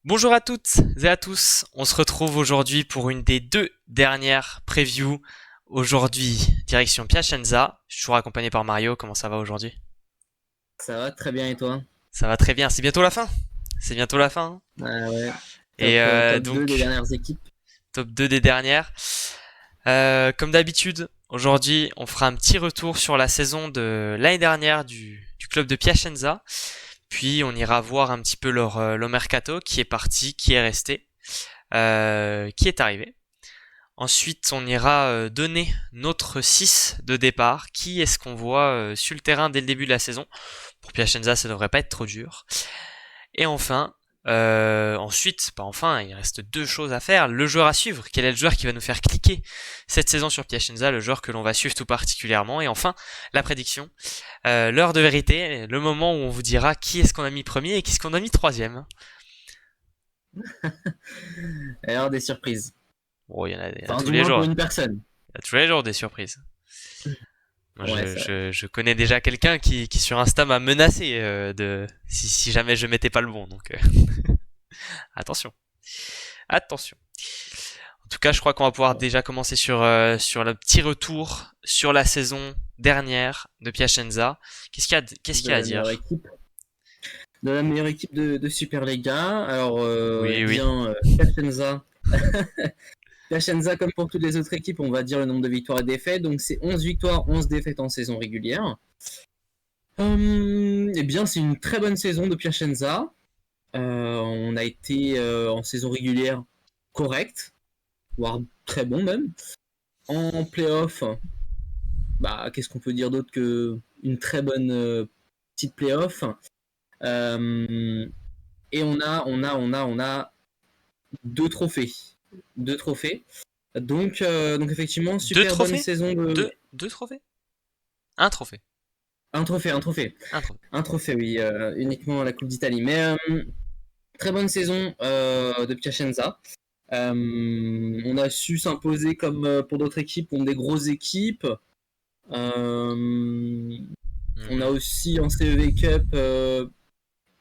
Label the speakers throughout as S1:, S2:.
S1: Bonjour à toutes et à tous, on se retrouve aujourd'hui pour une des deux dernières previews. Aujourd'hui, direction Piacenza, je suis toujours accompagné par Mario, comment ça va aujourd'hui?
S2: Ça va très bien et toi?
S1: Ça va très bien, c'est bientôt la fin. C'est bientôt la fin, hein.
S2: Ah ouais,
S1: Et
S2: top 2 des
S1: donc,
S2: dernières équipes.
S1: top 2 des dernières. Comme d'habitude, aujourd'hui, on fera un petit retour sur la saison de l'année dernière du club de Piacenza. Puis on ira voir un petit peu leur mercato, qui est parti, qui est resté, qui est arrivé. Ensuite, on ira donner notre 6 de départ. Qui est-ce qu'on voit sur le terrain dès le début de la saison? Pour Piacenza, ça devrait pas être trop dur. Et enfin, ensuite, pas enfin, il reste deux choses à faire. Le joueur à suivre. Quel est le joueur qui va nous faire cliquer cette saison sur Piacenza? Le joueur que l'on va suivre tout particulièrement. Et enfin, la prédiction. L'heure de vérité. Le moment où on vous dira qui est-ce qu'on a mis premier et qui est-ce qu'on a mis troisième.
S2: Alors des surprises.
S1: Bon, il y en a
S2: Enfin,
S1: tous
S2: du
S1: les
S2: moins pour
S1: jours.
S2: une personne.
S1: Il y a tous les jours des surprises. Moi,
S2: Ouais,
S1: je,
S2: c'est vrai.
S1: je, je connais déjà quelqu'un qui sur Insta m'a menacé de si jamais je mettais pas le bon. Donc attention, attention. En tout cas, je crois qu'on va pouvoir
S2: Ouais.
S1: déjà commencer sur le petit retour sur la saison dernière de Piacenza. Qu'est-ce qu'il y a à
S2: De la meilleure
S1: dire?
S2: équipe. De la meilleure équipe de Superlega. Alors, eh
S1: Oui, oui.
S2: bien, Piacenza. Piacenza, comme pour toutes les autres équipes, on va dire le nombre de victoires et défaites. Donc, c'est 11 victoires, 11 défaites en saison régulière. Eh bien, c'est une très bonne saison de Piacenza. On a été en saison régulière correct, voire très bon même. En playoff, bah, qu'est-ce qu'on peut dire d'autre que une très bonne petite playoff. Euh, et on a deux trophées. Deux trophées. Donc effectivement,
S1: Deux
S2: super bonne
S1: trophées?
S2: saison de.
S1: Deux trophées? Un trophée.
S2: Un trophée, un trophée.
S1: Un trophée.
S2: Un trophée, oui, uniquement la Coupe d'Italie. Mais très bonne saison de Piacenza. On a su s'imposer comme pour d'autres équipes, contre des grosses équipes. Euh, on a
S1: Mhm.
S2: aussi en CEV Cup,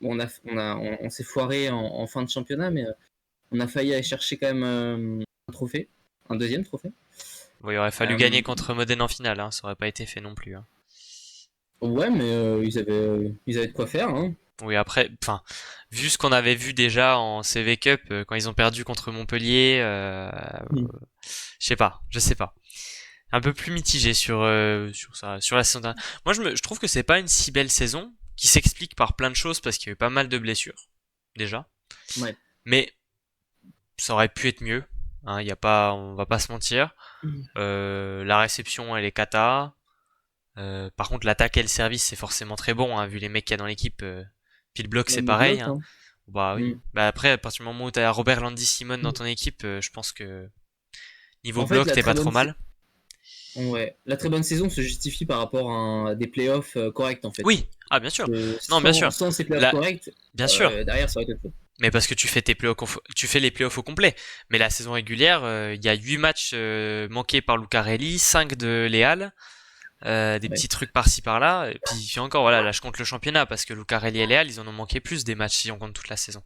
S2: on s'est foiré en fin de championnat, mais on a failli aller chercher quand même un trophée, un deuxième trophée.
S1: Bon, il aurait fallu
S2: Euh,
S1: gagner contre Modène en finale, hein. Ça aurait pas été fait non plus, hein.
S2: ouais, mais ils avaient de quoi faire. Hein.
S1: Oui, après, enfin, vu ce qu'on avait vu déjà en CV Cup quand ils ont perdu contre Montpellier, je sais pas. Un peu plus mitigé sur ça, sur la saison dernière. Moi, je trouve que c'est pas une si belle saison qui s'explique par plein de choses parce qu'il y a eu pas mal de blessures déjà,
S2: Ouais.
S1: mais ça aurait pu être mieux. Hein, y a pas, on va pas se mentir. La réception, elle est cata. Par contre, l'attaque et le service, c'est forcément très bon, hein, vu les mecs qu'il y a dans l'équipe. Puis le bloc, c'est
S2: Même le
S1: pareil,
S2: bloc.
S1: hein.
S2: Hein.
S1: Bah oui.
S2: Mm.
S1: Bah après, à partir du moment où t'as Robert Landy Simon dans ton équipe, je pense que niveau
S2: En fait,
S1: bloc, t'es pas trop mal.
S2: la très bonne saison se justifie par rapport à des playoffs corrects en fait.
S1: Oui. Ah bien sûr. Non, bien
S2: Sans,
S1: sûr.
S2: sans ces playoffs
S1: Là,
S2: corrects,
S1: bien sûr.
S2: derrière ça aurait été faux.
S1: Mais parce que tu fais les playoffs au complet. Mais la saison régulière, il y a 8 matchs manqués par Lucarelli, 5 de Leal, des
S2: Ouais.
S1: petits trucs par-ci par-là. Et puis encore, voilà, là je compte le championnat parce que Lucarelli et Leal, ils en ont manqué plus des matchs si on compte toute la saison.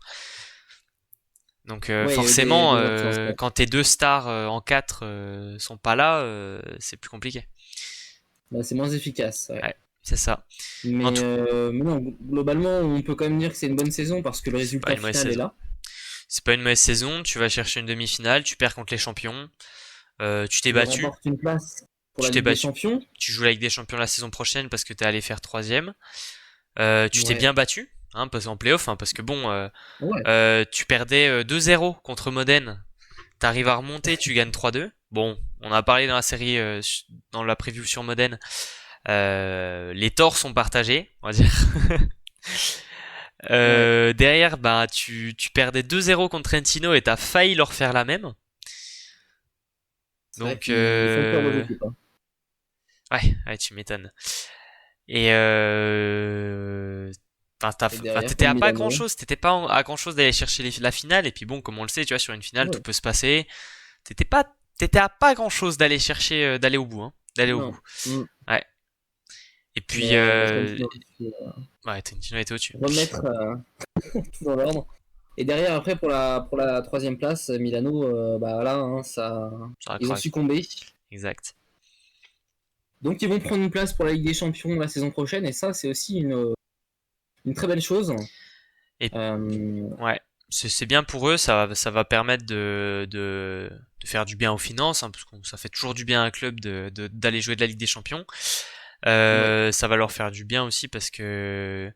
S1: Donc
S2: Ouais, il y a eu
S1: forcément,
S2: des absences. Ouais.
S1: quand tes deux stars en 4 sont pas là, c'est plus compliqué.
S2: Bah, c'est moins efficace. Ouais.
S1: Ouais, c'est ça. Mais en
S2: Mais,
S1: tout,
S2: mais non, globalement, on peut quand même dire que c'est une bonne saison parce que le
S1: c'est pas
S2: résultat
S1: une mauvaise
S2: final est
S1: saison.
S2: là.
S1: C'est pas une mauvaise saison. Tu vas chercher une demi-finale, tu perds contre les champions. Tu t'es
S2: Tu
S1: battu,
S2: remportes une place pour
S1: tu
S2: la
S1: t'es
S2: Ligue des
S1: battu.
S2: Champions.
S1: Tu joues la Ligue des Champions la saison prochaine parce que t'es allé faire troisième. Tu t'es
S2: Ouais.
S1: bien battu, hein, parce en playoff, hein, parce que bon,
S2: Ouais.
S1: tu perdais 2-0 contre Modène. T'arrives à remonter, tu gagnes 3-2. Bon, on a parlé dans la série, dans la preview sur Modène. Les torts sont partagés, on va dire.
S2: Ouais.
S1: Derrière, bah, tu perdais 2-0 contre Trentino et t'as failli leur faire la même.
S2: C'est vrai
S1: Donc,
S2: qu'ils font peur aux équipes. Hein.
S1: ouais, tu m'étonnes. Et
S2: Et
S1: enfin,
S2: derrière,
S1: t'étais
S2: comme
S1: à pas grand
S2: Milano.
S1: chose, t'étais pas à grand chose d'aller chercher la finale. Et puis bon, comme on le sait, tu vois, sur une finale, tout
S2: Ouais.
S1: peut se passer. T'étais pas, t'étais à pas grand chose d'aller chercher, d'aller au bout, hein, d'aller au bout.
S2: Non. Mm.
S1: Ouais. Et
S2: Mais
S1: puis,
S2: Trentino,
S1: ouais, Trentino était au-dessus.
S2: remettre tout dans l'ordre. Et derrière, après, pour la troisième place, Milano, bah là, hein,
S1: Ça
S2: ils ont
S1: craque.
S2: succombé.
S1: Exact.
S2: Donc, ils vont prendre une place pour la Ligue des Champions la saison prochaine. Et ça, c'est aussi une très belle chose.
S1: Et
S2: Euh,
S1: ouais, c'est bien pour eux, ça va permettre de faire du bien aux finances, hein, parce que ça fait toujours du bien à un club d'aller jouer de la Ligue des Champions.
S2: ouais.
S1: Ça va leur faire du bien aussi parce que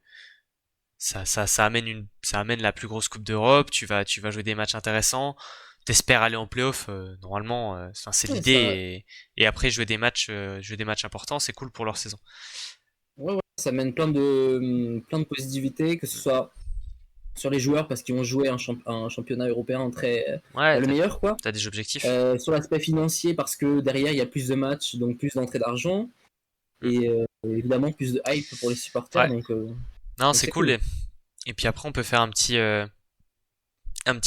S1: ça amène la plus grosse coupe d'Europe. Tu vas jouer des matchs intéressants. T'espères aller en playoff, normalement. Enfin, c'est
S2: Ouais,
S1: l'idée. Et après jouer des matchs importants, c'est cool pour leur saison.
S2: ouais, ça mène plein de positivité, que ce soit sur les joueurs parce qu'ils vont jouer un championnat européen très
S1: Ouais,
S2: le meilleur, quoi.
S1: t'as des objectifs.
S2: Sur l'aspect financier parce que derrière, il y a plus de matchs, donc plus d'entrée d'argent.
S1: Mm.
S2: Et évidemment, plus de hype pour les supporters.
S1: Ouais, non,
S2: Donc
S1: c'est
S2: c'est
S1: cool.
S2: cool.
S1: Et puis après, on peut faire un petit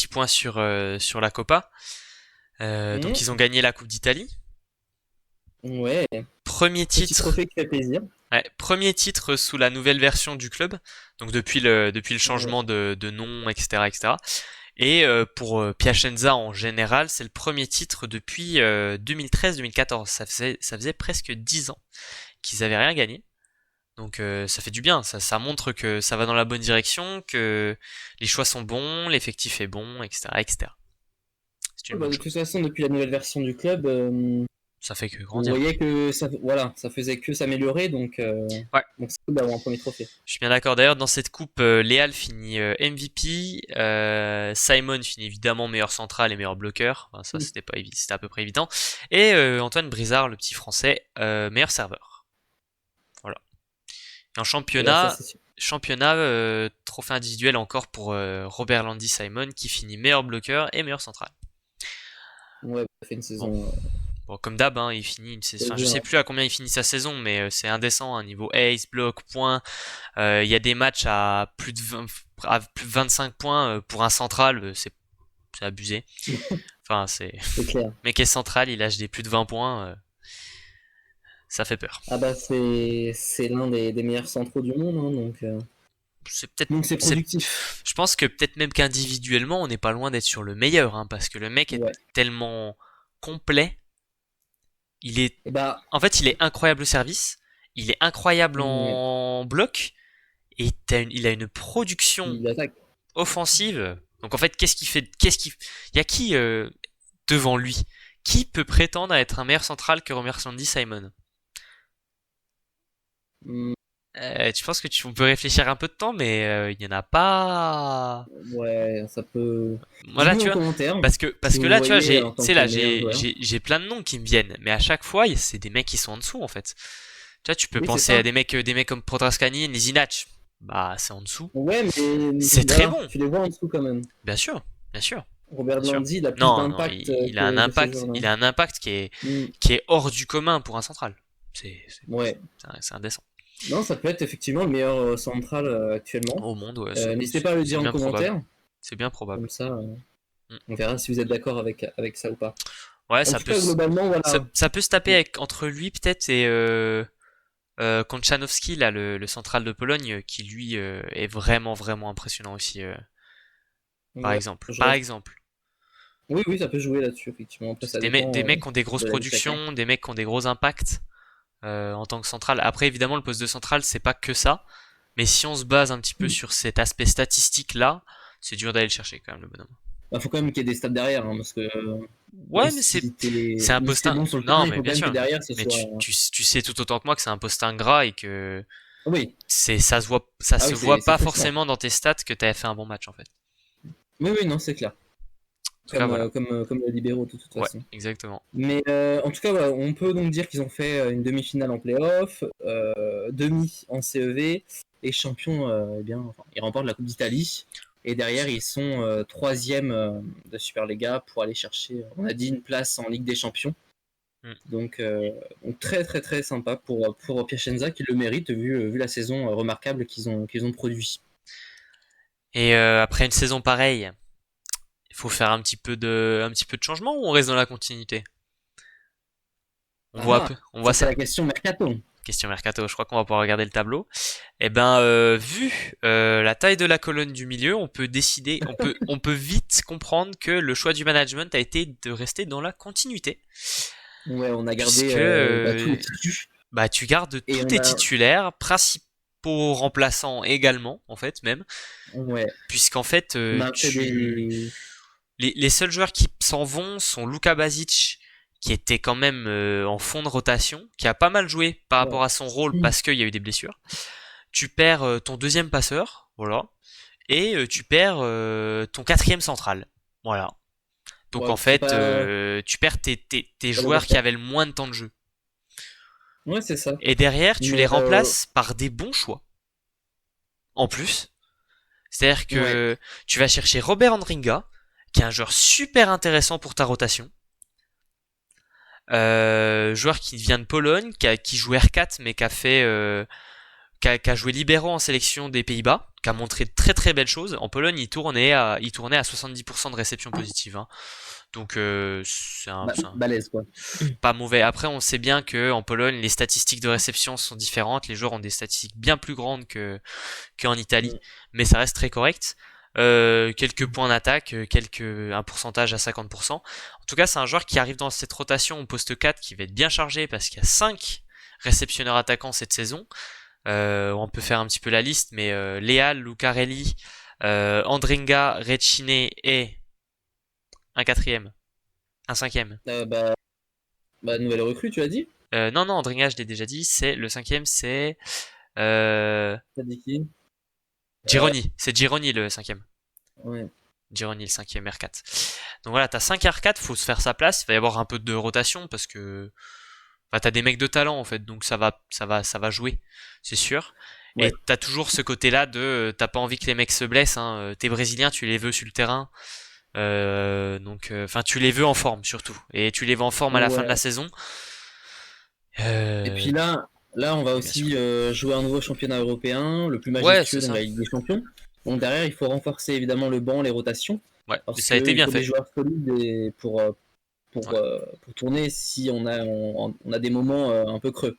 S1: point sur la Copa. Donc
S2: Mmh.
S1: ils ont gagné la Coupe d'Italie.
S2: Ouais,
S1: Premier
S2: petit
S1: titre,
S2: trophée qui fait plaisir.
S1: ouais, premier titre sous la nouvelle version du club. Donc depuis le
S2: Ouais.
S1: changement de nom, etc., etc. Et pour Piacenza en général, c'est le premier titre depuis 2013-2014. Ça faisait presque 10 ans qu'ils avaient rien gagné. Donc ça fait du bien, ça montre que ça va dans la bonne direction, que les choix sont bons, l'effectif est bon, etc., etc. C'est
S2: Ouais,
S1: une
S2: bah,
S1: bonne
S2: de toute
S1: chose.
S2: façon, depuis la nouvelle version du club,
S1: Ça fait que
S2: on
S1: grandir.
S2: voyait que ça, voilà, ça faisait que s'améliorer.
S1: Ouais,
S2: Donc c'est cool d'avoir un premier trophée.
S1: je suis bien d'accord. D'ailleurs, dans cette coupe, Leal finit MVP, Simon finit évidemment meilleur central et meilleur bloqueur. Enfin, ça,
S2: Mm.
S1: c'était à peu près évident. Et Antoine Brizard, le petit français, meilleur serveur. Voilà. Et en
S2: Et bah, ça,
S1: championnat,
S2: c'est sûr.
S1: trophée individuel encore pour Robert Landy Simon qui finit meilleur bloqueur et meilleur central.
S2: Ouais, ça fait une
S1: Bon,
S2: saison
S1: bon comme d'hab, hein, il finit une saison. Enfin, je
S2: dur,
S1: sais
S2: hein.
S1: plus à combien il finit sa saison, mais c'est indécent. Un niveau ace, bloc, points. Il y a des matchs à plus de 25 points pour un central, c'est abusé. Enfin, c'est
S2: C'est clair.
S1: mec est central, il lâche des plus de 20 points, ça fait peur.
S2: Ah bah c'est l'un des meilleurs centraux du monde, hein,
S1: C'est peut-être,
S2: donc c'est
S1: c'est,
S2: productif.
S1: je pense que peut-être même qu'individuellement, on n'est pas loin d'être sur le meilleur, hein, parce que le mec est
S2: Ouais.
S1: tellement complet. Il est,
S2: Et bah,
S1: en fait, il est incroyable au service, il est incroyable
S2: ouais,
S1: en bloc, et il a une production
S2: il attaque.
S1: offensive. Donc en fait, il y a qui devant lui? Qui peut prétendre à être un meilleur central que Romer Sandy Simon?
S2: Hmm,
S1: Tu penses que on peut réfléchir un peu de temps, mais il n'y en a pas.
S2: ouais, ça peut.
S1: Voilà,
S2: Dites-nous
S1: tu
S2: en
S1: vois.
S2: commentaire
S1: Parce
S2: si
S1: que
S2: vous le
S1: là, tu vois,
S2: voyez en
S1: tu
S2: tant
S1: sais
S2: que
S1: là,
S2: meilleur joueur.
S1: j'ai plein de noms qui me viennent, mais à chaque fois, c'est des mecs qui sont en dessous, en fait. Tu vois, tu peux
S2: Oui, c'est
S1: penser à
S2: ça.
S1: des mecs comme Protraskani, Nizinac. Bah, c'est en dessous.
S2: Ouais, mais
S1: C'est très
S2: voilà,
S1: bon.
S2: tu les vois en dessous quand même.
S1: Bien sûr, bien sûr,
S2: Robert
S1: bien sûr.
S2: Landy, il a plus
S1: Non, non,
S2: d'impact que ces
S1: impact,
S2: joueurs-là.
S1: il a un impact
S2: Hmm,
S1: qui est hors du commun pour un central.
S2: ouais.
S1: C'est indécent.
S2: Non, ça peut être effectivement le meilleur central actuellement.
S1: Au monde, ouais,
S2: N'hésitez pas à le
S1: c'est
S2: dire en
S1: bien probable.
S2: commentaire.
S1: C'est bien probable.
S2: Comme ça,
S1: Mm.
S2: on verra si vous êtes d'accord avec ça ou pas.
S1: Ouais,
S2: En tout cas, globalement, voilà.
S1: ça peut se taper entre lui peut-être et Konchanowski, là, le central de Pologne, qui lui est vraiment vraiment impressionnant aussi, par
S2: Ouais,
S1: exemple.
S2: je
S1: Par
S2: reste.
S1: exemple.
S2: Oui, oui, ça peut jouer là-dessus, effectivement. Après, ça
S1: Des
S2: dépend
S1: mecs qui ont des grosses
S2: de l'avis de chacun.
S1: productions, des mecs qui ont des gros impacts en tant que central. Après, évidemment, le poste de central, c'est pas que ça. Mais si on se base un petit peu sur cet aspect statistique là, c'est dur d'aller le chercher quand même le bonhomme.
S2: Bah, faut quand même qu'il y ait des stats derrière, hein, parce que
S1: Ouais, mais c'est un
S2: même si
S1: poste
S2: t'es bon sur le terrain,
S1: non,
S2: il
S1: mais
S2: faut
S1: bien
S2: quand même que
S1: sûr.
S2: derrière ce
S1: Mais
S2: soit.
S1: tu sais tout autant que moi que c'est un poste ingrat et que
S2: Oui,
S1: ça
S2: ah
S1: se
S2: oui,
S1: voit
S2: c'est
S1: pas
S2: frustrant.
S1: forcément dans tes stats que t'avais fait un bon match en fait.
S2: Oui, oui, non, c'est clair.
S1: En tout cas, voilà.
S2: Comme le libéraux, de toute
S1: Ouais,
S2: façon.
S1: exactement.
S2: Mais en tout cas, voilà, on peut donc dire qu'ils ont fait une demi-finale en play-off, demi en CEV, et champion, eh bien, enfin, ils remportent la Coupe d'Italie. Et derrière, ils sont troisième de Superlega pour aller chercher, on a dit, une place en Ligue des Champions.
S1: Mm.
S2: Donc très très très sympa pour Piacenza qui le mérite vu la saison remarquable qu'ils ont produit.
S1: Et après une saison pareille, il faut faire un petit peu de changement ou on reste dans la continuité? On voit un
S2: Ah,
S1: peu, on voit
S2: ça c'est
S1: ça.
S2: la question mercato.
S1: question mercato, je crois qu'on va pouvoir regarder le tableau. Eh ben, vu la taille de la colonne du milieu, on peut décider, on peut vite comprendre que le choix du management a été de rester dans la continuité,
S2: Ouais, on a gardé
S1: puisque
S2: tous les titus.
S1: bah tu gardes
S2: Et
S1: tous
S2: on
S1: tes
S2: a.
S1: titulaires, principaux remplaçants également, en fait même,
S2: Ouais,
S1: puisqu'en fait
S2: on a fait des.
S1: les seuls joueurs qui s'en vont sont Luka Basic, qui était quand même en fond de rotation, qui a pas mal joué par rapport
S2: Ouais.
S1: à son rôle parce qu'il y a eu des blessures. Tu perds ton deuxième passeur, voilà, et tu perds ton quatrième central, voilà. Donc
S2: Ouais,
S1: en
S2: c'est
S1: fait,
S2: pas.
S1: tu perds tes
S2: Pas
S1: joueurs qui
S2: dévastateur.
S1: avaient le moins de temps de jeu.
S2: Ouais, c'est ça.
S1: Et derrière, tu les
S2: Mais
S1: remplaces par des bons choix. En plus, c'est-à-dire
S2: ouais.
S1: que tu vas chercher Robert Andringa, qui est un joueur super intéressant pour ta rotation. Joueur qui vient de Pologne, qui joue R4 mais qui a fait qui a joué libéraux en sélection des Pays-Bas, qui a montré de très très belles choses. En Pologne, il tournait à 70% de réception positive, hein. Donc
S2: Balèze, quoi.
S1: pas mauvais. Après, on sait bien que en Pologne, les statistiques de réception sont différentes. Les joueurs ont des statistiques bien plus grandes que qu'en Italie,
S2: Mm.
S1: mais ça reste très correct. Quelques points d'attaque, un pourcentage à 50%. En tout cas, c'est un joueur qui arrive dans cette rotation au poste 4 qui va être bien chargé parce qu'il y a 5 réceptionneurs attaquants cette saison. On peut faire un petit peu la liste, mais Leal, Lucarelli, Andringa, Recine et un quatrième, un cinquième.
S2: Bah, nouvelle recrue, tu as dit?
S1: Non, non, Andringa, je l'ai déjà dit. C'est le cinquième, c'est euh,
S2: T'as dit qui?
S1: Gironi. C'est Gironi le cinquième.
S2: Ouais.
S1: Gironi le cinquième R4. Donc voilà, t'as 5 R4, faut se faire sa place. Il va y avoir un peu de rotation parce que bah, t'as des mecs de talent en fait, donc ça va jouer, c'est sûr. Et
S2: Ouais.
S1: t'as toujours ce côté-là de t'as pas envie que les mecs se blessent. Hein. T'es brésilien, tu les veux sur le terrain. Enfin, tu les veux en forme surtout, et tu les veux en forme à la fin de la
S2: Ouais.
S1: saison.
S2: Et puis
S1: Euh,
S2: là, on va
S1: bien sûr.
S2: aussi jouer un nouveau championnat européen, le plus
S1: Ouais, c'est
S2: majestueux, donc
S1: ça.
S2: la Ligue des Champions. Donc derrière, il faut renforcer évidemment le banc, les rotations,
S1: Ouais, et
S2: parce
S1: ça a été
S2: qu'il
S1: bien
S2: faut des
S1: fait.
S2: joueurs solides
S1: Ouais,
S2: pour tourner si on a des moments un peu creux.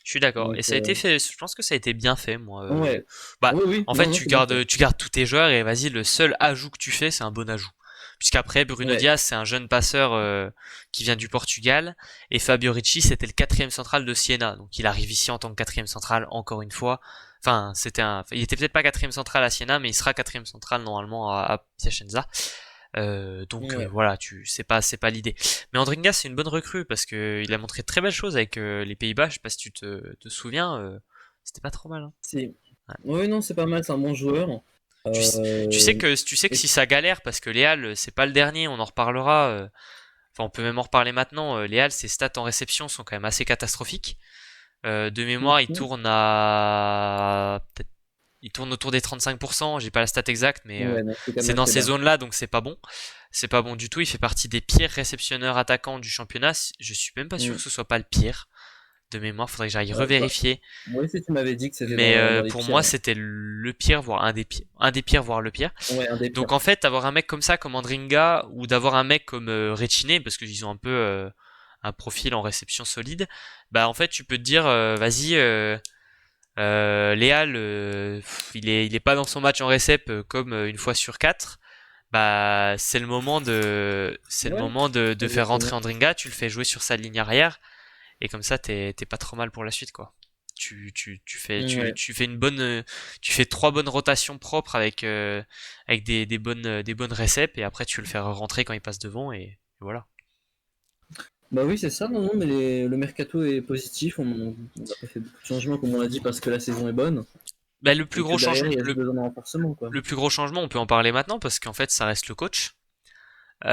S1: je suis d'accord. Et
S2: Donc
S1: ça a été fait. Je pense que ça a été bien fait, moi.
S2: ouais,
S1: Bah,
S2: oui, oui,
S1: en fait,
S2: non, non, c'est bien fait.
S1: tu gardes tous tes joueurs et vas-y, le seul ajout que tu fais, c'est un bon ajout. Puisqu'après, Bruno
S2: Ouais,
S1: Diaz, c'est un jeune passeur qui vient du Portugal, et Fabio Ricci, c'était le quatrième central de Siena. Donc, il arrive ici en tant que quatrième central, encore une fois. Enfin, il était peut-être pas quatrième central à Siena, mais il sera quatrième central normalement à Piacenza.
S2: ouais.
S1: Voilà, c'est pas l'idée. Mais Andringa, c'est une bonne recrue parce que il a montré de très belles choses avec les Pays-Bas. Je sais pas si te souviens, c'était pas trop mal, hein.
S2: C'est,
S1: Ouais.
S2: oui, non, c'est pas mal, c'est un bon joueur. Euh,
S1: Tu sais que
S2: et-
S1: si ça galère, parce que Léal, c'est pas le dernier, on en reparlera. Enfin, on peut même en reparler maintenant. Léal, ses stats en réception sont quand même assez catastrophiques. De mémoire, il tourne autour des 35%. J'ai pas la stat exacte, mais
S2: Ouais, non, c'est quand
S1: c'est
S2: même
S1: dans
S2: assez
S1: ces
S2: bas.
S1: zones-là, donc c'est pas bon. C'est pas bon du tout. Il fait partie des pires réceptionneurs attaquants du championnat. Je suis même pas sûr
S2: Mm.
S1: que ce soit pas le pire. De mémoire, faudrait que j'aille
S2: Bah,
S1: revérifier.
S2: moi aussi, tu m'avais dit que c'était
S1: Mais
S2: dans les
S1: pour
S2: pires.
S1: moi,
S2: Ouais,
S1: c'était le pire, voire un des pires, voire le pire.
S2: ouais, un des
S1: Donc
S2: pires.
S1: en fait, avoir un mec comme ça, comme Andringa, ou d'avoir un mec comme Recine, parce qu'ils ont un peu un profil en réception solide, bah en fait, tu peux te dire, vas-y, Léal, il est pas dans son match en récep comme une fois sur quatre. Bah c'est le
S2: Ouais,
S1: moment de faire rentrer
S2: exactement.
S1: Andringa, tu le fais jouer sur sa ligne arrière, et comme ça, t'es pas trop mal pour la suite, quoi.
S2: Ouais.
S1: Tu fais une bonne, tu fais trois bonnes rotations propres avec des bonnes réceps, et après tu le fais rentrer quand il passe devant, et voilà.
S2: Bah oui, c'est ça, non, non, mais le mercato est positif. On a pas fait beaucoup de changements, comme on l'a dit, parce que la saison est bonne.
S1: Bah,
S2: Et que derrière, il y a juste besoin d'un renforcement, quoi.
S1: le plus gros changement, on peut en parler maintenant, parce qu'en fait, ça reste le coach.
S2: Oui.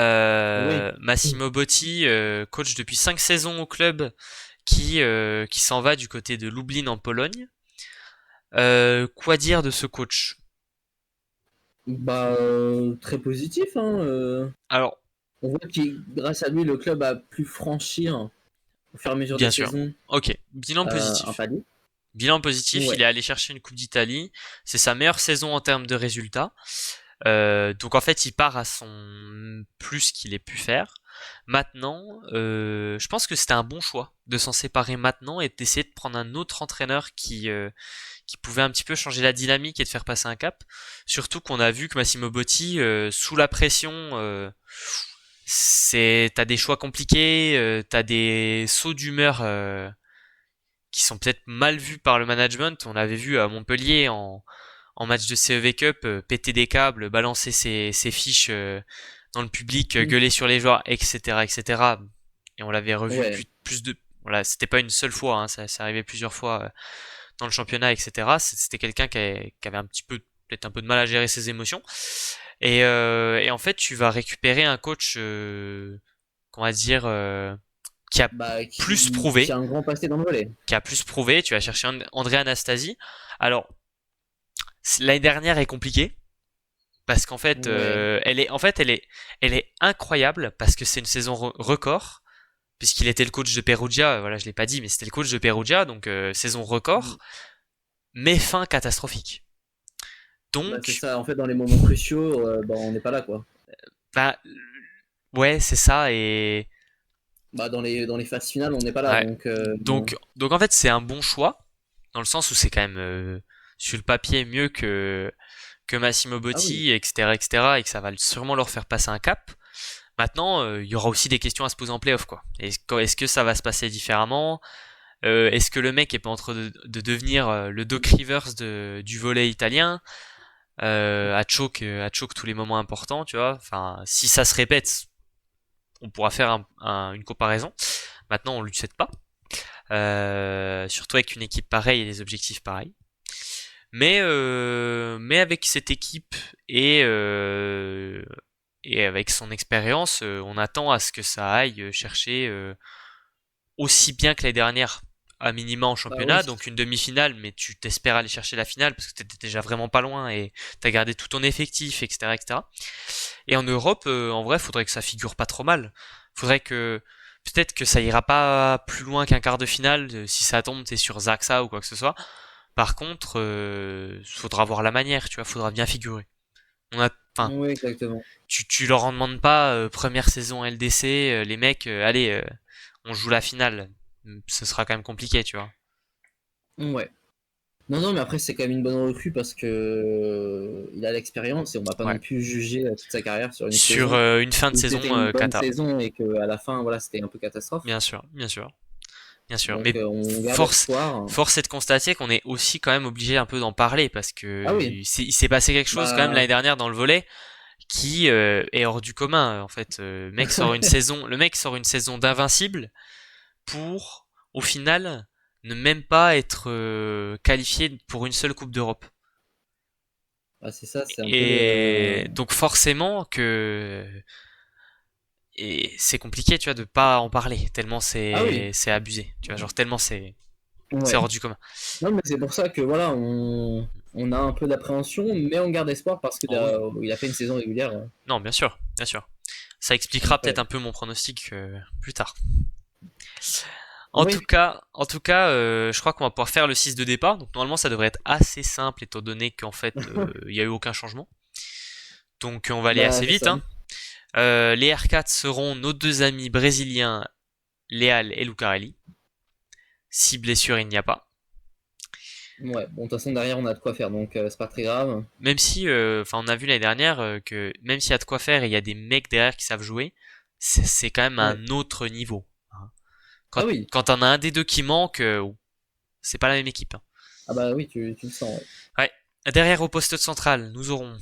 S1: Massimo Botti, coach depuis 5 saisons au club, qui s'en va du côté de Lublin en Pologne. Quoi dire de ce coach?
S2: Bah, très positif, hein.
S1: Alors,
S2: On voit que grâce à lui, le club a pu franchir, au fur et à mesure des
S1: bien sûr.
S2: saisons,
S1: Ok, bilan
S2: un
S1: positif.
S2: palier.
S1: Bilan positif, il
S2: Ouais.
S1: est allé chercher une Coupe d'Italie. C'est sa meilleure saison en termes de résultats. Donc en fait, il part à son plus qu'il ait pu faire. Maintenant, je pense que c'était un bon choix de s'en séparer maintenant et d'essayer de prendre un autre entraîneur qui pouvait un petit peu changer la dynamique et de faire passer un cap. Surtout qu'on a vu que Massimo Botti, sous la pression, t'as des choix compliqués, t'as des sauts d'humeur qui sont peut-être mal vus par le management. On avait vu à Montpellier en match de CEV Cup péter des câbles, balancer ses fiches dans le public,
S2: Mm.
S1: gueuler sur les joueurs, etc., etc. Et on l'avait revu
S2: Ouais,
S1: plus de, voilà, c'était pas une seule fois, hein, ça arrivait plusieurs fois dans le championnat, etc. C'était quelqu'un qui avait un petit peu, peut-être un peu de mal à gérer ses émotions. Et en fait, tu vas récupérer un coach, qu'on va dire, qui a
S2: bah,
S1: plus
S2: qui
S1: prouvé,
S2: a un grand passé dans le volet.
S1: qui a plus prouvé. Tu vas chercher André Anastasi. Alors, l'année dernière est compliquée parce qu'en fait,
S2: Ouais.
S1: elle est incroyable parce que c'est une saison record puisqu'il était le coach de Perugia. Voilà, je l'ai pas dit, mais c'était le coach de Perugia, donc saison record, mais fin catastrophique.
S2: Bah, c'est
S1: Donc,
S2: ça, en fait, dans les moments cruciaux, bah, on n'est pas là, quoi.
S1: bah, ouais, c'est ça. Et
S2: Bah, dans les phases finales, on n'est pas là,
S1: ouais.
S2: donc bon.
S1: Donc en fait, c'est un bon choix dans le sens où c'est quand même sur le papier mieux que Massimo
S2: Ah oui.
S1: Botti, etc., etc., et que ça va sûrement leur faire passer un cap. Maintenant, il y aura aussi des questions à se poser en playoff, quoi. Est-ce que ça va se passer différemment? Est-ce que le mec est pas en train de devenir le Doc Rivers du volley italien, à choke tous les moments importants, tu vois? Enfin, si ça se répète, on pourra faire une comparaison. Maintenant, on lui souhaite pas. Surtout avec une équipe pareille et des objectifs pareils. Mais avec cette équipe et avec son expérience, on attend à ce que ça aille chercher aussi bien que l'année dernière, à minima en
S2: Bah oui.
S1: championnat, donc une demi-finale, mais tu t'espères aller chercher la finale parce que t'étais déjà vraiment pas loin et t'as gardé tout ton effectif, etc., etc. Et en Europe, en vrai, faudrait que ça figure pas trop mal. Faudrait que peut-être que ça ira pas plus loin qu'un quart de finale. Si ça tombe, t'es sur Zaxa ou quoi que ce soit. Par contre, faudra voir la manière, tu vois, faudra bien figurer. Enfin,
S2: Oui, exactement.
S1: tu leur en demandes pas première saison LDC, les mecs, allez, on joue la finale. Ce sera quand même compliqué, tu vois.
S2: Ouais. Non, non, mais après, c'est quand même une bonne recrue parce que il a l'expérience et on va pas
S1: Ouais.
S2: non plus juger toute sa carrière sur une
S1: Sur
S2: saison.
S1: une fin de
S2: Ou
S1: saison
S2: c'était une bonne
S1: cata,
S2: saison et qu'à la fin, voilà, c'était un peu catastrophe.
S1: bien sûr, bien sûr, bien sûr.
S2: Donc,
S1: Mais
S2: on garde
S1: force,
S2: espoir.
S1: force est de constater qu'on est aussi quand même obligé un peu d'en parler parce
S2: Ah
S1: que
S2: oui,
S1: il s'est passé quelque chose quand même
S2: bah,
S1: l'année dernière dans le volley qui est hors du commun. En fait, le mec sort une saison d'invincible pour, au final, ne même pas être qualifié pour une seule Coupe d'Europe.
S2: bah, c'est ça, c'est un peu
S1: Et donc forcément que et c'est compliqué, tu vois, de pas en parler tellement
S2: Ah oui,
S1: c'est abusé, tu vois, genre tellement c'est
S2: ouais.
S1: hors du commun.
S2: Non, mais c'est pour ça que voilà, on a un peu d'appréhension, mais on garde espoir parce que
S1: Oh oui.
S2: il a fait une saison régulière
S1: Non, bien sûr, bien sûr. Ça expliquera peut-être
S2: incroyable.
S1: un peu mon pronostic plus tard.
S2: Oui,
S1: En tout cas, je crois qu'on va pouvoir faire le 6 de départ. Donc normalement, ça devrait être assez simple étant donné qu'en fait, il y a eu aucun changement. Donc on va aller
S2: bah
S1: assez
S2: c'est
S1: vite,
S2: ça.
S1: hein. Les R4 seront nos deux amis brésiliens, Leal et Lucarelli. Si blessure il n'y a pas.
S2: Ouais, bon, de toute façon, derrière, on a de quoi faire, donc c'est pas très grave.
S1: Même si, enfin, on a vu l'année dernière que même s'il y a de quoi faire et il y a des mecs derrière qui savent jouer, c'est quand même
S2: Ouais.
S1: un autre niveau, hein.
S2: Ah oui,
S1: Quand on a un des deux qui manque, c'est pas la même équipe, hein.
S2: ah bah oui, tu le sens, ouais.
S1: Ouais. Derrière au poste central, nous aurons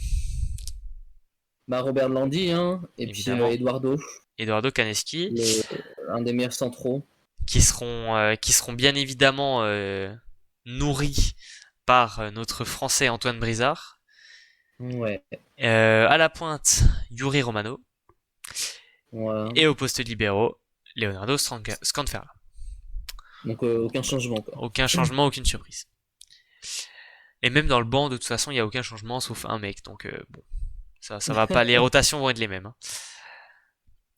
S2: Bah Robert Landy, hein, et puis
S1: évidemment
S2: Eduardo,
S1: Eduardo Caneschi,
S2: le, un des meilleurs centraux.
S1: qui seront bien évidemment nourris par notre Français Antoine Brizard.
S2: Ouais,
S1: À la pointe, Yuri Romano.
S2: voilà.
S1: Et au poste libéraux, Leonardo Scanfera.
S2: Donc aucun changement, quoi.
S1: Aucun changement, aucune surprise. Et même dans le banc, de toute façon, il n'y a aucun changement sauf un mec. Donc bon, ça va pas. Les rotations vont être les mêmes, hein.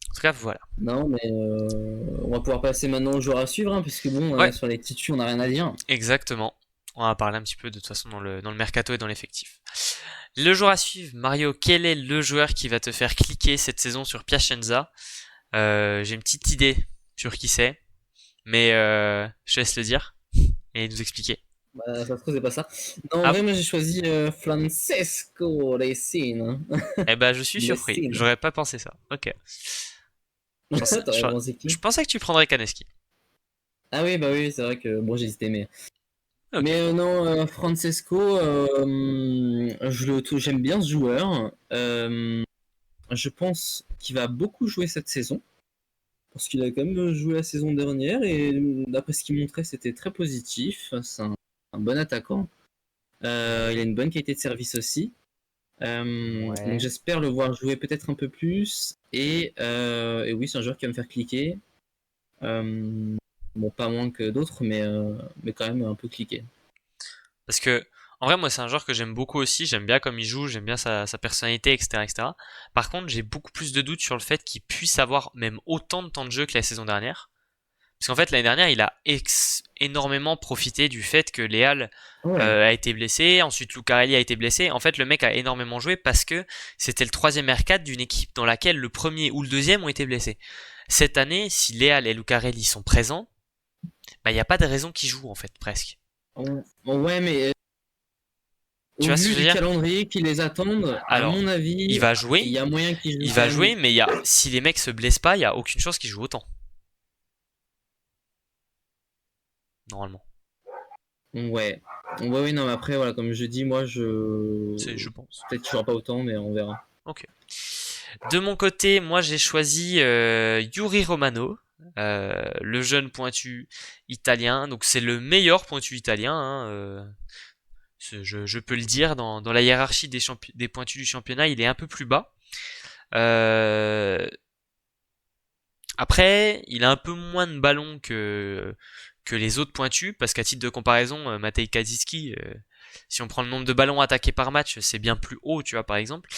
S1: En tout cas, voilà.
S2: Non, mais on va pouvoir passer maintenant aux joueurs à suivre, hein, puisque bon,
S1: Ouais,
S2: sur les titus, on n'a rien à dire.
S1: exactement. On va parler un petit peu de toute façon dans le mercato et dans l'effectif. Le joueur à suivre, Mario, quel est le joueur qui va te faire cliquer cette saison sur Piacenza? J'ai une petite idée sur qui c'est, mais je te laisse le dire et nous expliquer.
S2: Bah, ça se trouve, c'est pas ça. Non, en
S1: Ah
S2: vrai,
S1: bon?
S2: moi j'ai choisi Francesco Racine.
S1: Eh ben, je suis surpris.
S2: Lessine.
S1: J'aurais pas pensé ça. Ok. Je pensais,
S2: T'aurais pensé
S1: je
S2: qui?
S1: pensais que tu prendrais Kaneski.
S2: Ah oui, bah oui, c'est vrai que bon, j'hésitais, mais.
S1: Ok.
S2: Mais non, Francesco, j'aime bien ce joueur. Je pense qu'il va beaucoup jouer cette saison. Parce qu'il a quand même joué la saison dernière et d'après ce qu'il montrait, c'était très positif. C'est un bon attaquant. Il a une bonne qualité de service aussi. Donc
S1: Ouais.
S2: j'espère le voir jouer peut-être un peu plus. Et oui, c'est un joueur qui va me faire cliquer. Euh, bon, pas moins que d'autres, mais quand même un peu cliquer.
S1: Parce que, en vrai, moi, c'est un joueur que j'aime beaucoup aussi. J'aime bien comme il joue, j'aime bien sa personnalité, etc., etc. Par contre, j'ai beaucoup plus de doutes sur le fait qu'il puisse avoir même autant de temps de jeu que la saison dernière. Parce qu'en fait, l'année dernière, il a énormément profité du fait que Léal
S2: Ouais.
S1: a été blessé, ensuite Lucarelli a été blessé. En fait, le mec a énormément joué parce que c'était le troisième R4 d'une équipe dans laquelle le premier ou le deuxième ont été blessés. Cette année, si Léal et Lucarelli sont présents, bah, il n'y a pas de raison qu'ils jouent, en fait, presque.
S2: Ouais, mais
S1: Tu
S2: au
S1: vois ce que
S2: vu
S1: je veux
S2: du
S1: dire?
S2: calendrier qui les attendent, à
S1: Alors,
S2: mon
S1: il
S2: avis,
S1: va
S2: il
S1: jouer,
S2: y a moyen qu'ils jouent
S1: il
S2: quand
S1: va
S2: même.
S1: jouer, mais si les mecs se blessent pas, il y a aucune chance qu'ils jouent autant, normalement.
S2: Ouais. Ouais, oui, non, mais après, voilà, comme je dis, moi,
S1: Je pense.
S2: peut-être qu'il n'y aura pas autant, mais on verra.
S1: Ok. De mon côté, moi j'ai choisi Yuri Romano, le jeune pointu italien. Donc c'est le meilleur pointu italien, hein, je peux le dire. Dans la hiérarchie des pointus du championnat, il est un peu plus bas. Euh, Après, il a un peu moins de ballons que les autres pointus, parce qu'à titre de comparaison, Matej Kaziski, si on prend le nombre de ballons attaqués par match, c'est bien plus haut, tu vois, par exemple.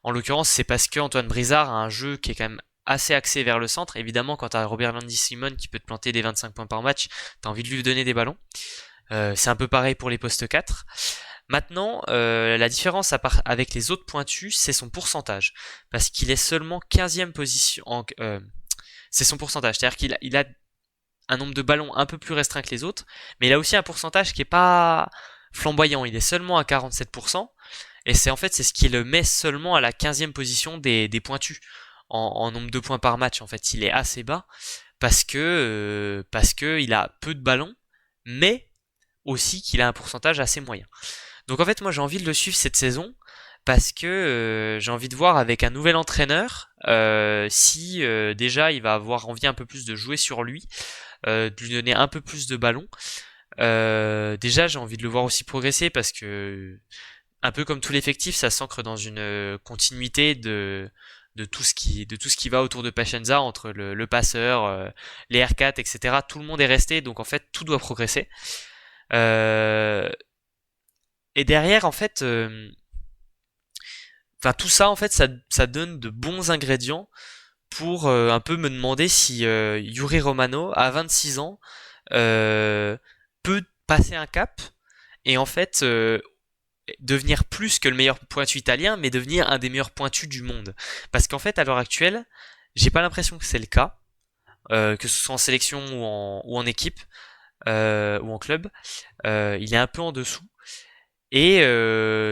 S1: En l'occurrence, c'est parce que Antoine Brizard a un jeu qui est quand même assez axé vers le centre. Évidemment, quand t'as Robert Landis-Simon qui peut te planter des 25 points par match, t'as envie de lui donner des ballons. C'est un peu pareil pour les postes 4. Maintenant, la différence avec les autres pointus, c'est son pourcentage. Parce qu'il est seulement 15e position. C'est son pourcentage. C'est-à-dire qu'il a un nombre de ballons un peu plus restreint que les autres, mais il a aussi un pourcentage qui est pas flamboyant. Il est seulement à 47%. Et c'est en fait c'est ce qui le met seulement à la 15e position des pointus en nombre de points par match. En fait, il est assez bas parce que il a peu de ballons, mais aussi qu'il a un pourcentage assez moyen. Donc en fait, moi j'ai envie de le suivre cette saison parce que j'ai envie de voir avec un nouvel entraîneur si déjà il va avoir envie un peu plus de jouer sur lui, de lui donner un peu plus de ballons. Déjà j'ai envie de le voir aussi progresser parce que un peu comme tout l'effectif, ça s'ancre dans une continuité de tout ce qui va autour de Pacenza entre le passeur, les R4, etc. Tout le monde est resté, donc en fait tout doit progresser. Euh, et derrière, en fait, enfin tout ça, en fait, ça donne de bons ingrédients pour un peu me demander si Yuri Romano, à 26 ans, euh, peut passer un cap et en fait devenir plus que le meilleur pointu italien, mais devenir un des meilleurs pointus du monde. Parce qu'en fait, à l'heure actuelle, j'ai pas l'impression que c'est le cas, que ce soit en sélection ou en équipe ou en club. Il est un peu en dessous. Et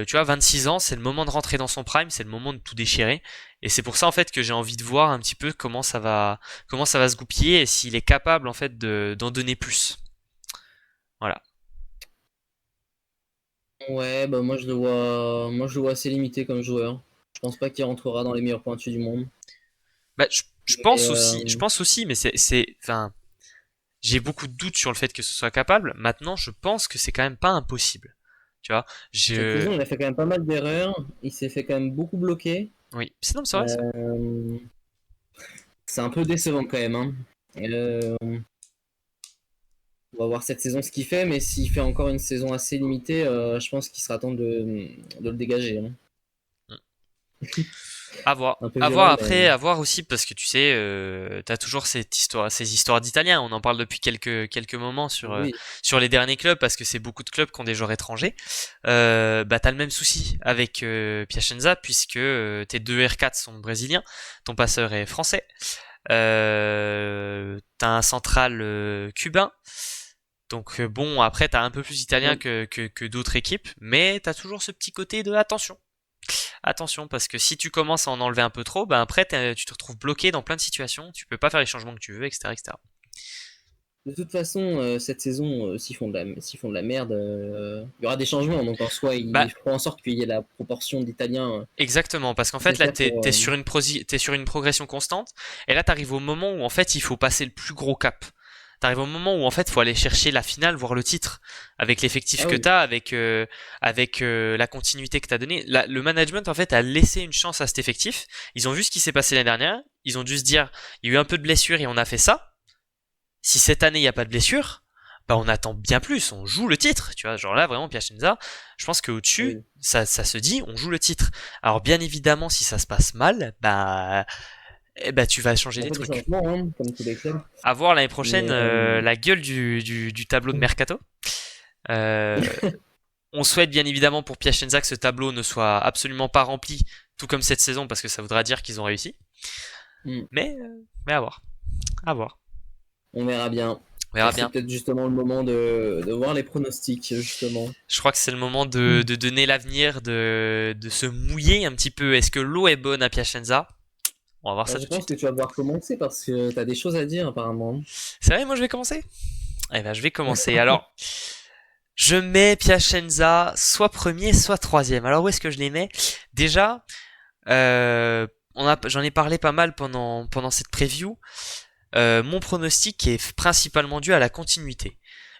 S1: tu vois, 26 ans, c'est le moment de rentrer dans son prime, c'est le moment de tout déchirer. Et c'est pour ça en fait que j'ai envie de voir un petit peu comment ça va se goupiller et s'il est capable en fait d'en donner plus. Voilà.
S2: Ouais, bah moi je le vois assez limité comme joueur. Je pense pas qu'il rentrera dans les meilleurs pointus du monde.
S1: Bah,
S2: Et,
S1: je pense aussi, mais enfin, j'ai beaucoup de doutes sur le fait que ce soit capable. Maintenant, je pense que c'est quand même pas impossible. Tu vois,
S2: cette
S1: je,
S2: saison, il a fait quand même pas mal d'erreurs. Il s'est fait quand même beaucoup bloquer.
S1: oui, c'est non, c'est vrai ça.
S2: Euh, c'est un peu décevant quand même, hein. Euh, on va voir cette saison ce qu'il fait, mais s'il fait encore une saison assez limitée, je pense qu'il sera temps de le dégager, hein.
S1: À voir.
S2: Un peu
S1: À voir
S2: violent,
S1: après,
S2: mais
S1: à voir aussi, parce que tu sais, t'as toujours ces histoires d'Italiens. On en parle depuis quelques moments
S2: oui.
S1: sur les derniers clubs, parce que c'est beaucoup de clubs qui ont des joueurs étrangers. Bah t'as le même souci avec Piacenza, puisque tes deux R4 sont brésiliens, ton passeur est français. T'as un central cubain. Donc bon, après t'as un peu plus italien
S2: Ouais.
S1: que d'autres équipes, mais t'as toujours ce petit côté de attention. Attention, parce que si tu commences à en enlever un peu trop, ben après tu te retrouves bloqué dans plein de situations, tu peux pas faire les changements que tu veux, etc., etc.
S2: De toute façon, cette saison, s'ils font de la merde, il y aura des changements. Donc en soi,
S1: Bah
S2: il faut en sorte qu'il y ait la proportion d'Italiens
S1: exactement, parce qu'en fait là
S2: nécessaire pour.
S1: t'es sur une progression constante, et là t'arrives au moment où en fait il faut passer le plus gros cap. T'arrives au moment où en fait faut aller chercher la finale, voire le titre, avec l'effectif
S2: Ah
S1: que
S2: oui,
S1: t'as, avec la continuité que t'as donné. Le management en fait a laissé une chance à cet effectif. Ils ont vu ce qui s'est passé l'année dernière, ils ont dû se dire, il y a eu un peu de blessures et on a fait ça. Si cette année il n'y a pas de blessure, bah on attend bien plus, on joue le titre, tu vois, genre là vraiment Piacenza, je pense
S2: ah
S1: qu'au-dessus,
S2: oui.
S1: ça se dit, on joue le titre. Alors bien évidemment, si ça se passe mal, bah tu vas changer
S2: On
S1: des
S2: fait des
S1: trucs.
S2: changements, hein, comme tous les clubs.
S1: À voir l'année prochaine
S2: Mais
S1: la gueule du tableau de mercato. Euh, on souhaite bien évidemment pour Piacenza que ce tableau ne soit absolument pas rempli, tout comme cette saison, parce que ça voudra dire qu'ils ont réussi.
S2: hmm,
S1: Mais à voir, à voir.
S2: on verra bien.
S1: On verra
S2: Et c'est
S1: bien.
S2: peut-être justement le moment de voir les pronostics, justement.
S1: Je crois que c'est le moment
S2: Hmm.
S1: de donner l'avenir, de se mouiller un petit peu. Est-ce que l'eau est bonne à Piacenza? On va voir
S2: Bah,
S1: ça
S2: je
S1: tout de
S2: pense que
S1: suite.
S2: tu vas devoir commencer parce que tu as des choses à dire, apparemment.
S1: C'est vrai, moi je vais commencer? Eh ben je vais commencer. Alors, je mets Piacenza soit premier, soit troisième. Alors où est-ce que je les mets? Déjà, j'en ai parlé pas mal pendant cette preview. Mon pronostic est principalement dû à la continuité.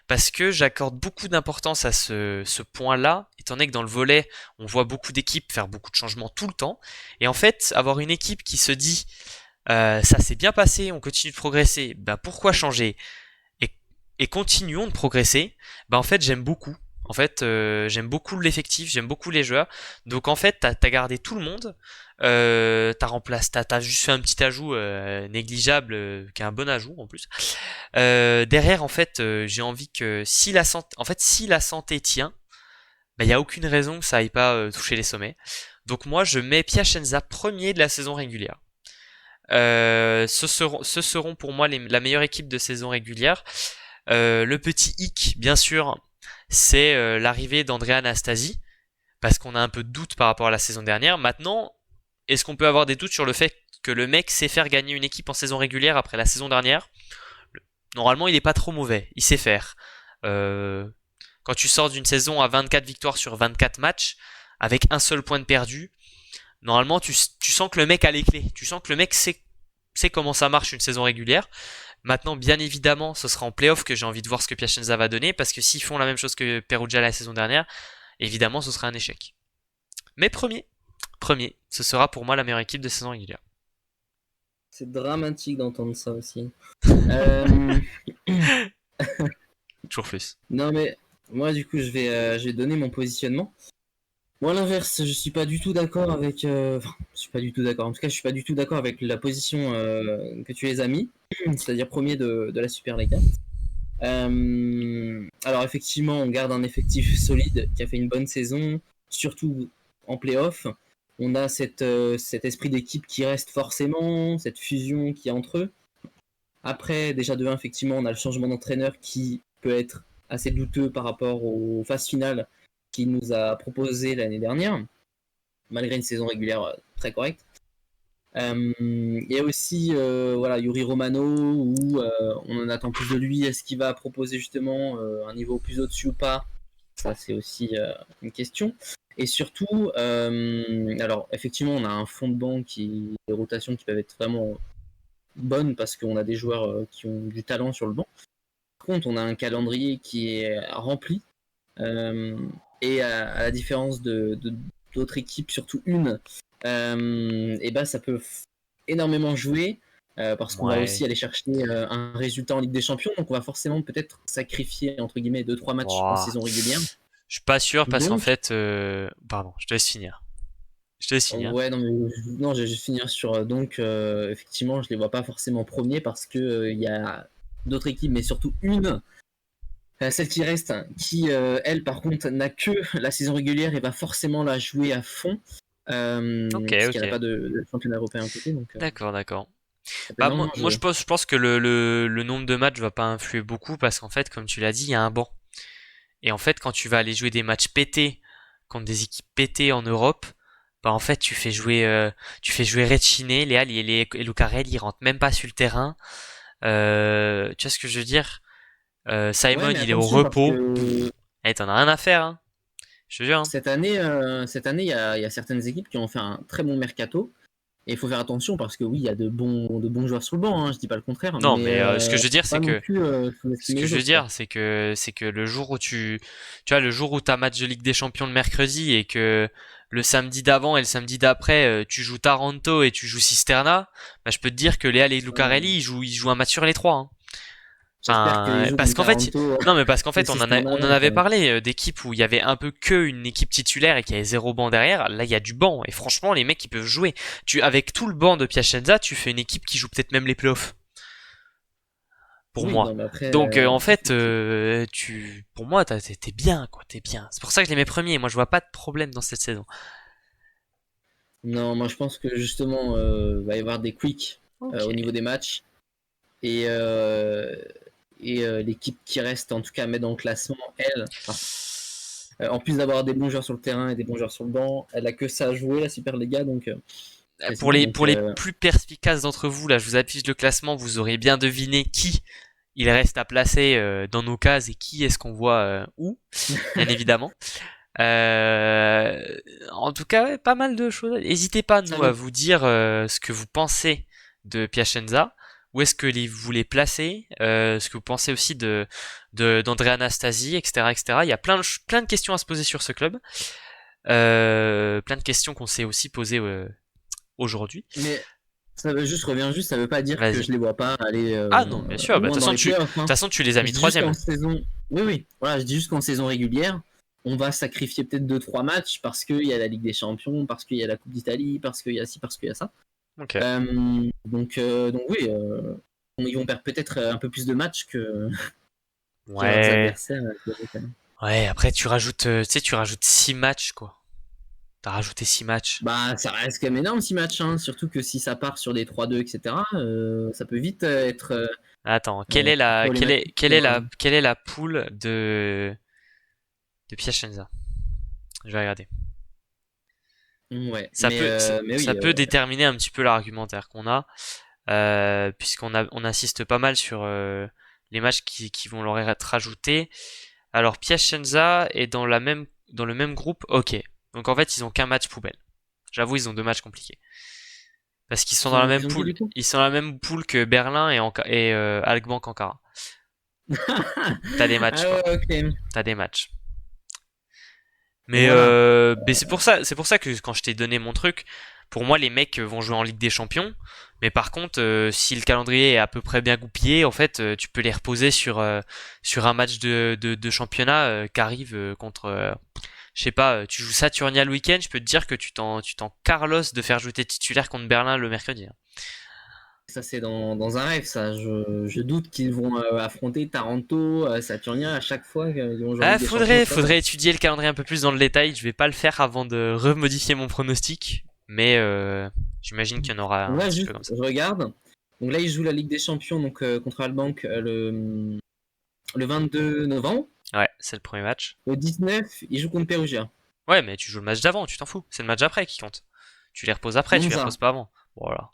S1: Parce que j'accorde beaucoup d'importance à ce point-là, étant donné que dans le volet, on voit beaucoup d'équipes faire beaucoup de changements tout le temps. Et en fait, avoir une équipe qui se dit ça s'est bien passé, on continue de progresser, bah pourquoi changer et, et continuons de progresser, bah en fait j'aime beaucoup. En fait, j'aime beaucoup l'effectif, j'aime beaucoup les joueurs. Donc en fait, t'as gardé tout le monde, t'as juste fait un petit ajout négligeable, qui est un bon ajout en plus. Derrière, en fait, j'ai envie que si la santé tient, bah, y a aucune raison que ça aille pas toucher les sommets. Donc moi, je mets Piacenza premier de la saison régulière. Ce seront pour moi la meilleure équipe de saison régulière. Le petit hic, bien sûr, c'est l'arrivée d'Andrea Anastasi, parce qu'on a un peu de doute par rapport à la saison dernière. Maintenant, est-ce qu'on peut avoir des doutes sur le fait que le mec sait faire gagner une équipe en saison régulière après la saison dernière? Normalement, il est pas trop mauvais, il sait faire. Euh, Quand tu sors d'une saison à 24 victoires sur 24 matchs, avec un seul point de perdu, normalement, tu sens que le mec a les clés. Tu sens que le mec sait comment ça marche une saison régulière. Maintenant, bien évidemment, ce sera en playoff que j'ai envie de voir ce que Piacenza va donner, parce que s'ils font la même chose que Perugia la saison dernière, évidemment, ce sera un échec. Mais premier, ce sera pour moi la meilleure équipe de saison régulière.
S2: C'est dramatique d'entendre ça aussi. Euh,
S1: Toujours plus.
S2: Non, mais moi, du coup, je vais donner mon positionnement. Moi, à l'inverse, je suis pas du tout d'accord avec. Enfin, je suis pas du tout d'accord. En tout cas, je suis pas du tout d'accord avec la position que tu les as mis, c'est-à-dire premier de la Super League. Alors, effectivement, on garde un effectif solide qui a fait une bonne saison, surtout en playoff. On a cet esprit d'équipe qui reste forcément, cette fusion qui est entre eux. Après, déjà de 1, effectivement, on a le changement d'entraîneur qui peut être assez douteux par rapport aux phases finales qu'il nous a proposé l'année dernière, malgré une saison régulière très correcte. Il y a aussi voilà, Yuri Romano, où on en attend plus de lui. Est-ce qu'il va proposer justement un niveau plus au-dessus ou pas? Ça, c'est aussi une question. Et surtout, alors effectivement, on a un fond de banc des rotations qui peuvent être vraiment bonnes parce qu'on a des joueurs qui ont du talent sur le banc. Par contre, on a un calendrier qui est rempli. Euh, et à la différence d'autres équipes, surtout une, et ben ça peut énormément jouer parce qu'on va aussi
S1: Ouais.
S2: aller chercher un résultat en Ligue des Champions. Donc on va forcément peut-être sacrifier entre guillemets 2-3 matchs en
S1: Wow.
S2: saison régulière.
S1: Je suis pas sûr parce qu'en
S2: Donc
S1: fait, pardon, je te laisse finir. Je te laisse finir.
S2: Ouais, non, mais non, je vais juste finir sur. Donc, effectivement, je les vois pas forcément premiers parce que il y a d'autres équipes, mais surtout une, celle qui reste, qui, elle, par contre, n'a que la saison régulière et va forcément la jouer à fond.
S1: Ok,
S2: Parce qu'il n'y a
S1: ok.
S2: pas de championnat européen à côté, donc
S1: D'accord, d'accord.
S2: ça peut
S1: Bah
S2: énormément
S1: moi
S2: jouer.
S1: je pense que le nombre de matchs va pas influer beaucoup parce qu'en fait, comme tu l'as dit, il y a un banc. Et en fait, quand tu vas aller jouer des matchs pétés contre des équipes pétées en Europe, bah en fait tu fais jouer Recine, Leal et Lucarelli, ils rentrent même pas sur le terrain. Tu vois ce que je veux dire?
S2: Ouais,
S1: Simon
S2: mais
S1: il est au
S2: attention, parce
S1: repos.
S2: que
S1: Eh, t'en as rien à faire, hein. Je te jure, hein.
S2: cette année, il y a certaines équipes qui ont fait un très bon mercato. Et il faut faire attention parce que oui, il y a de bons joueurs sur le banc, hein, je dis pas le contraire,
S1: Non,
S2: mais
S1: mais ce que je veux dire,
S2: faut
S1: c'est
S2: pas non
S1: que
S2: plus
S1: ce
S2: sous-estimer
S1: que
S2: les
S1: je veux
S2: autres, quoi.
S1: dire, c'est que le jour où tu vois, le jour où t'as match de Ligue des Champions le mercredi et que le samedi d'avant et le samedi d'après, tu joues Taranto et tu joues Cisterna, bah, je peux te dire que Leal et
S2: Ouais.
S1: Lucarelli, ils jouent un match sur les trois, hein.
S2: J'espère que les jours
S1: Parce
S2: contre
S1: qu'en fait,
S2: Taranto
S1: non, mais parce qu'en
S2: et
S1: fait,
S2: Cisterna,
S1: on en avait parlé d'équipes où il y avait un peu que une équipe titulaire et qu'il y avait zéro banc derrière. Là, il y a du banc et franchement, les mecs, ils peuvent jouer. Avec tout le banc de Piacenza, tu fais une équipe qui joue peut-être même les playoffs. Pour
S2: oui,
S1: moi.
S2: non, mais après,
S1: Donc en fait,
S2: c'est-
S1: pour moi, t'es bien, quoi, t'es bien. C'est pour ça que je les mets premiers. Moi, je vois pas de problème dans cette saison.
S2: non, moi je pense que justement, va y avoir des quicks
S1: Ok.
S2: au niveau des matchs et, l'équipe qui reste en tout cas à mettre dans le classement, elle, en plus d'avoir des bons joueurs sur le terrain et des bons joueurs sur le banc, elle a que ça à jouer, la Superliga, donc quasiment. Donc,
S1: Pour les plus perspicaces d'entre vous, là, je vous affiche le classement. Vous aurez bien deviné qui il reste à placer dans nos cases et qui est-ce qu'on voit où, bien évidemment. En tout cas, ouais, pas mal de choses. N'hésitez pas,
S2: ça
S1: nous, à
S2: veut.
S1: vous dire ce que vous pensez de Piacenza. Où est-ce que vous les placez, ce que vous pensez aussi d'André Anastasi, etc., etc. Il y a plein de questions à se poser sur ce club. Plein de questions qu'on s'est aussi posées aujourd'hui.
S2: Mais ça veut juste, reviens juste, ça veut pas dire que
S1: Vas-y.
S2: je les vois pas aller
S1: Ah non, bien sûr. Bah,
S2: loin dans les
S1: de
S2: playoffs,
S1: toute
S2: hein.
S1: façon, tu les as
S2: Je
S1: mis
S2: dis juste qu'en
S1: troisième.
S2: saison. Oui, oui. Voilà, je dis juste qu'en saison régulière, on va sacrifier peut-être 2 3 matchs parce qu'il y a la Ligue des Champions, parce qu'il y a la Coupe d'Italie, parce qu'il y a ci, parce qu'il y a ça.
S1: Ok.
S2: Donc oui, ils vont perdre peut-être un peu plus de matchs que leurs
S1: Ouais.
S2: adversaires. Européens.
S1: Ouais. Après, tu sais, tu rajoutes 6 matchs, quoi. T'as rajouté 6 matchs.
S2: Bah, ça reste quand même énorme 6 matchs, hein. Surtout que si ça part sur des 3-2, etc., ça peut vite être
S1: Attends,
S2: problématique.
S1: quelle est la poule de Piacenza? Je vais regarder.
S2: Ouais, mais
S1: Ça
S2: oui,
S1: peut déterminer un petit peu l'argumentaire qu'on a, on insiste pas mal sur les matchs qui vont leur être rajoutés. Alors Piacenza est dans le même groupe. Ok. Donc en fait, ils ont qu'un match poubelle. J'avoue, ils ont deux matchs compliqués. Parce qu'ils sont dans la même
S2: ils ont qui
S1: poule.
S2: du coup?
S1: Ils sont dans la même poule que Berlin et Alkmaar Ankara. T'as des matchs,
S2: Ah
S1: quoi.
S2: ouais, ok.
S1: T'as des matchs.
S2: Voilà.
S1: Mais c'est pour ça que quand je t'ai donné mon truc, pour moi les mecs vont jouer en Ligue des Champions. Mais par contre, si le calendrier est à peu près bien goupillé, en fait, tu peux les reposer sur un match de championnat qui arrive contre, je sais pas, tu joues Saturnia le week-end, je peux te dire que tu t'en Carlos de faire jouer tes titulaires contre Berlin le mercredi, hein.
S2: Ça, c'est dans un rêve, ça. Je doute qu'ils vont affronter Taranto, Saturnia à chaque fois qu'ils vont jouer en
S1: Ah,
S2: Ligue des Champions. C'est pas ça.
S1: faudrait étudier le calendrier un peu plus dans le détail. Je vais pas le faire avant de remodifier mon pronostic, mais j'imagine qu'il y en aura
S2: Donc
S1: un
S2: là,
S1: petit peu
S2: juste,
S1: comme ça.
S2: je regarde. Donc là, ils jouent la Ligue des Champions donc, contre Albank le 22 novembre.
S1: Ouais, c'est le premier match.
S2: Le 19, ils jouent contre Perugia.
S1: Ouais, mais tu joues le match d'avant, tu t'en fous. C'est le match d'après qui compte. Tu les reposes après, tu les reposes
S2: Monza.
S1: pas avant. Voilà.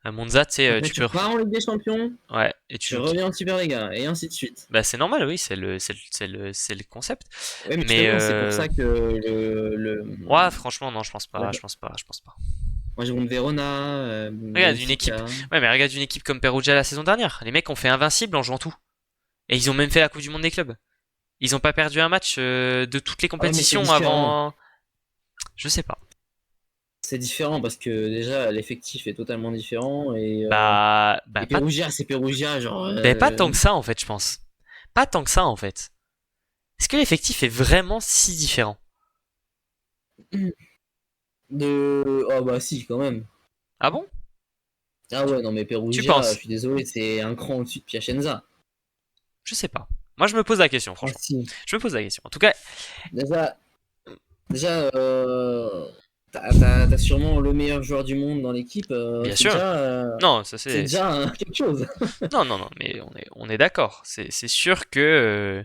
S1: À Monza, tu sais,
S2: Après,
S1: tu
S2: tu
S1: peux.
S2: repars en Ligue des Champions,
S1: Ouais, et tu
S2: tu
S1: joues.
S2: reviens en Superliga, et ainsi de suite.
S1: Bah, c'est normal, oui, c'est le concept.
S2: Oui, mais
S1: Mais
S2: justement, c'est pour ça que
S1: ouais, franchement, non, je pense pas,
S2: la-
S1: je pense pas, je pense pas.
S2: moi, j'ai contre Verona,
S1: Regarde une équipe.
S2: Benfica.
S1: Ouais, mais regarde une équipe comme Perugia la saison dernière. Les mecs ont fait invincible en jouant tout. Et ils ont même fait la Coupe du Monde des clubs. Ils ont pas perdu un match de toutes les
S2: Ah ouais, mais c'est
S1: compétitions
S2: différent.
S1: avant. Je sais pas.
S2: C'est différent parce que déjà, l'effectif est totalement différent.
S1: Bah
S2: Et
S1: pas,
S2: Perugia, c'est Perugia, genre.
S1: pas tant que ça en fait, je pense. Pas tant que ça en fait. Est-ce que l'effectif est vraiment si différent?
S2: Oh bah si, quand même.
S1: Ah bon?
S2: Ah ouais, non mais
S1: Tu
S2: Perugia, je
S1: penses?
S2: suis désolé, c'est un cran au-dessus de Piacenza.
S1: Je sais pas. Moi, je me pose la question,
S2: Ah
S1: franchement.
S2: si.
S1: Je me pose la question. En tout cas,
S2: Déjà, déjà, t'as sûrement le meilleur joueur du monde dans l'équipe.
S1: bien sûr. Non, ça
S2: C'est déjà quelque chose.
S1: Non, non, non, mais on est d'accord. C'est sûr que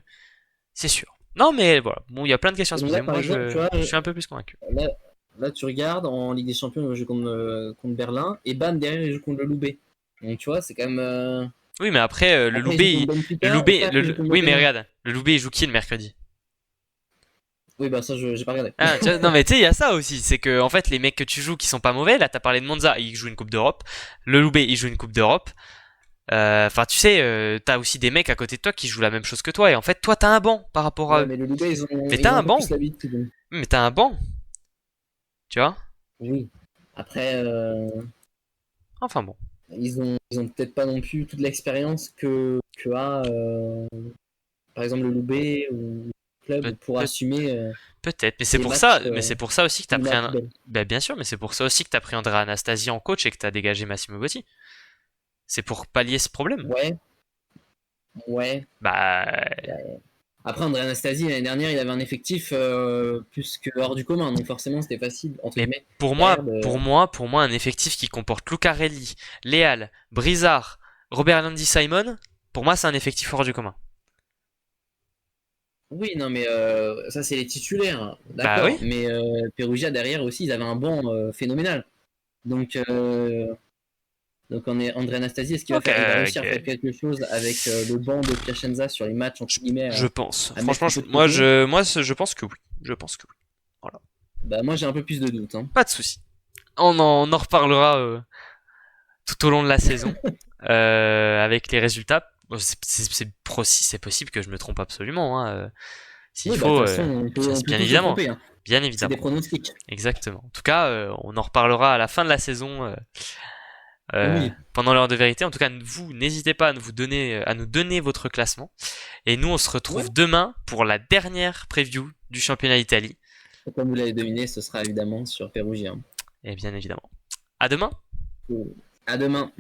S1: c'est sûr. Non, mais voilà. Bon, il y a plein de questions à
S2: Et
S1: se
S2: donc
S1: poser.
S2: là, par
S1: Moi,
S2: exemple, tu vois,
S1: je suis un peu plus convaincu.
S2: là, là, tu regardes en Ligue des Champions, il joue contre Berlin, et bam, derrière, il joue contre le Loubet. Donc tu vois, c'est quand même.
S1: Oui, mais après,
S2: Après, il joue contre Benfica, et après, il joue contre
S1: Oui, mais
S2: Montpellier.
S1: regarde, le Loubet, il joue qui le mercredi?
S2: Oui, bah ça, j'ai pas regardé.
S1: Ah, non, mais tu sais, il y a ça aussi. C'est que, en fait, les mecs que tu joues qui sont pas mauvais, là, t'as parlé de Monza, il joue une Coupe d'Europe. Le Loubet, il joue une Coupe d'Europe. Enfin, tu sais, t'as aussi des mecs à côté de toi qui jouent la même chose que toi. Et en fait, toi, t'as un banc par rapport à
S2: Ouais,
S1: eux.
S2: mais le Loubet,
S1: Mais
S2: ils
S1: t'as
S2: ont
S1: un
S2: un peu
S1: banc.
S2: plus l'habitude.
S1: Mais t'as un banc. Tu vois?
S2: Oui. Après,
S1: Enfin bon.
S2: ils ont peut-être pas non plus toute l'expérience que a, par exemple, le Loubet ou le
S1: Peut-
S2: club pour
S1: peut-
S2: assumer
S1: Peut-être.
S2: des matchs
S1: Mais c'est pour ça aussi que t'as pris un.
S2: inimaginables.
S1: Ben, bien sûr, mais c'est pour ça aussi que t'as pris Andrea Anastasi en coach et que t'as dégagé Massimo Botti. C'est pour pallier ce problème.
S2: Ouais, ouais.
S1: Bah,
S2: Après, André Anastasi, l'année dernière, il avait un effectif plus que hors du commun, donc forcément, c'était facile, entre
S1: mais
S2: guillemets, derrière de...
S1: pour moi, un effectif qui comporte Lucarelli, Leal, Brizard, Robert Landy Simon, pour moi, c'est un effectif hors du commun.
S2: Oui, non, mais ça, c'est les titulaires,
S1: Bah
S2: d'accord.
S1: oui.
S2: Mais Perugia, derrière aussi, ils avaient un banc phénoménal. Donc, André Anastasi, est-ce qu'il va
S1: Ok,
S2: faire? Il va réussir à faire
S1: ok.
S2: quelque chose avec le banc de Piacenza sur les matchs, entre guillemets,
S1: Je pense.
S2: à mettre
S1: Franchement,
S2: un peu de côté?
S1: je pense que oui. Je pense que oui. Voilà.
S2: Bah, moi, j'ai un peu plus de doutes, hein.
S1: Pas de souci. On en reparlera tout au long de la saison avec les résultats. Bon, c'est possible que je me trompe absolument. Hein, s'il
S2: Oui, bah, de
S1: faut,
S2: toute façon, on peut
S1: bien
S2: tous se
S1: évidemment.
S2: tromper, hein.
S1: Bien
S2: C'est des
S1: évidemment.
S2: pronostics.
S1: Exactement. En tout cas, on en reparlera à la fin de la saison
S2: Oui.
S1: pendant l'heure de vérité. En tout cas, vous, n'hésitez pas à nous donner votre classement. Et nous, on se
S2: Ouais.
S1: retrouve demain pour la dernière preview du championnat d'Italie.
S2: Comme vous l'avez deviné, ce sera évidemment sur Perugia.
S1: Et bien évidemment. À demain!
S2: À demain.